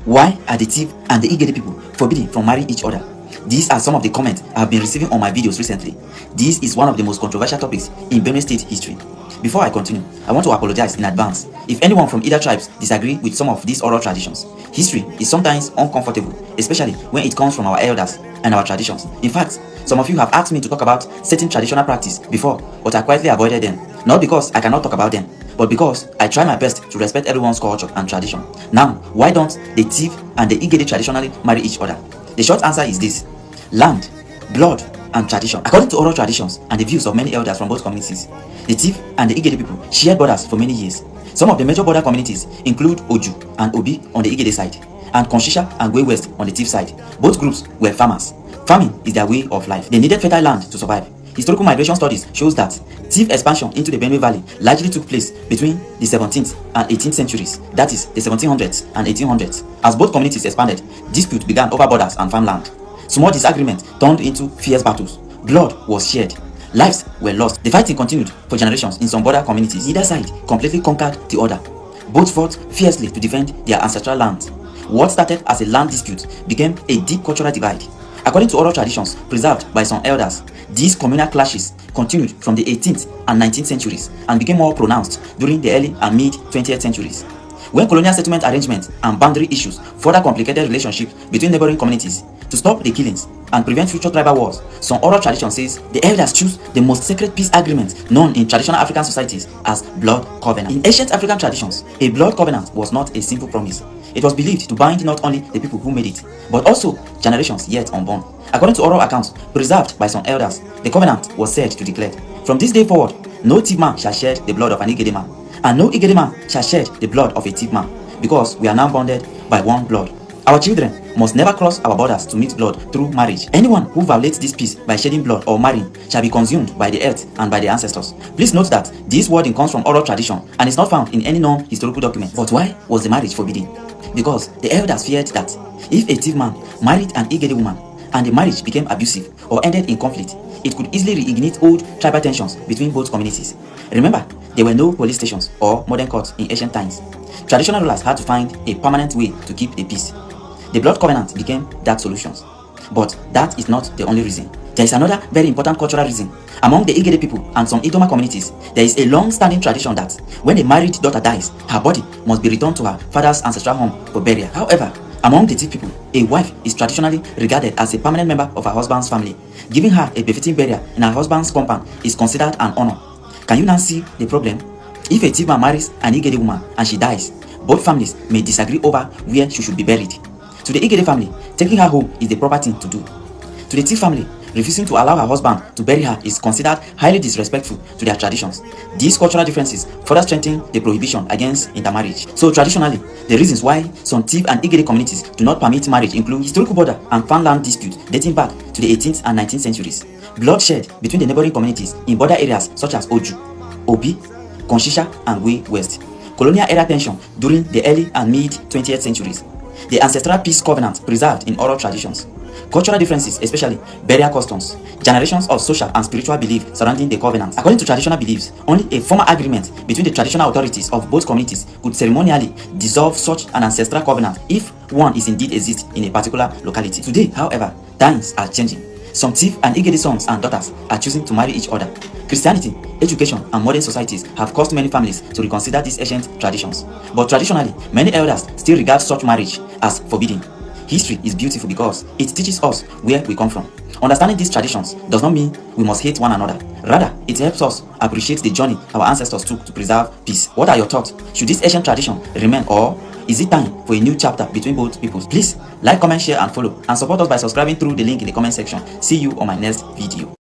Why are the Tiv and the Igede people forbidden from marrying each other? These are some of the comments I have been receiving on my videos recently. This is one of the most controversial topics in Benue State history. Before I continue, I want to apologize in advance if anyone from either tribes disagree with some of these oral traditions. History is sometimes uncomfortable, especially when it comes from our elders and our traditions. In fact, some of you have asked me to talk about certain traditional practice before, but I quietly avoided them. Not because I cannot talk about them, but because I try my best to respect everyone's culture and tradition. Now, why don't the Tiv and the Igede traditionally marry each other? The short answer is this: land, blood, and tradition. According to oral traditions and the views of many elders from both communities, the Tiv and the Igede people shared borders for many years. Some of the major border communities include Oju and Obi on the Igede side, and Konshisha and Gwe West on the Tiv side. Both groups were farmers. Farming is their way of life. They needed fertile land to survive. Historical migration studies shows that Tiv expansion into the Benue Valley largely took place between the 17th and 18th centuries, that is, the 1700s and 1800s. As both communities expanded, dispute began over borders and farmland. Small disagreements turned into fierce battles. Blood was shed. Lives were lost. The fighting continued for generations in some border communities. Neither side completely conquered the other. Both fought fiercely to defend their ancestral lands. What started as a land dispute became a deep cultural divide. According to oral traditions preserved by some elders, these communal clashes continued from the 18th and 19th centuries and became more pronounced during the early and mid-20th centuries, when colonial settlement arrangements and boundary issues further complicated relationships between neighboring communities. To stop the killings and prevent future tribal wars, some oral tradition says the elders choose the most sacred peace agreement known in traditional African societies as blood covenant. In ancient African traditions, a blood covenant was not a simple promise. It was believed to bind not only the people who made it, but also generations yet unborn. According to oral accounts preserved by some elders, the covenant was said to declare, "From this day forward, no Tiv man shall shed the blood of an Igede man, and no Igede man shall shed the blood of a Tiv man, because we are now bonded by one blood. Our children must never cross our borders to mix blood through marriage. Anyone who violates this peace by shedding blood or marrying shall be consumed by the earth and by the ancestors." Please note that this wording comes from oral tradition and is not found in any known historical document. But why was the marriage forbidden? Because the elders feared that if a Tiv man married an Igede woman and the marriage became abusive or ended in conflict, it could easily reignite old tribal tensions between both communities. Remember, there were no police stations or modern courts in ancient times. Traditional rulers had to find a permanent way to keep the peace. The blood covenant became that solution. But that is not the only reason. There is another very important cultural reason. Among the Igede people and some Idoma communities, there is a long-standing tradition that when a married daughter dies, her body must be returned to her father's ancestral home for burial. However, among the Tiv people, a wife is traditionally regarded as a permanent member of her husband's family. Giving her a befitting burial in her husband's compound is considered an honor. Can you now see the problem? If a Tiv man marries an Igede woman and she dies, both families may disagree over where she should be buried. To the Igede family, taking her home is the proper thing to do. To the Tiv family, refusing to allow her husband to bury her is considered highly disrespectful to their traditions. These cultural differences further strengthen the prohibition against intermarriage. So traditionally, the reasons why some Tiv and Igede communities do not permit marriage include historical border and farmland disputes dating back to the 18th and 19th centuries, bloodshed between the neighboring communities in border areas such as Oju, Obi, Konshisha, and Gwe West, colonial era tension during the early and mid-20th centuries, the ancestral peace covenant preserved in oral traditions, cultural differences, especially burial customs, generations of social and spiritual belief surrounding the covenant. According to traditional beliefs, only a formal agreement between the traditional authorities of both communities could ceremonially dissolve such an ancestral covenant if one is indeed exists in a particular locality. Today, however, times are changing. Some Tiv and Igede sons and daughters are choosing to marry each other. Christianity, education, and modern societies have caused many families to reconsider these ancient traditions. But traditionally, many elders still regard such marriage as forbidden. History is beautiful because it teaches us where we come from. Understanding these traditions does not mean we must hate one another. Rather, it helps us appreciate the journey our ancestors took to preserve peace. What are your thoughts? Should this ancient tradition remain, or is it time for a new chapter between both peoples? Please like, comment, share, and follow, and support us by subscribing through the link in the comment section. See you on my next video.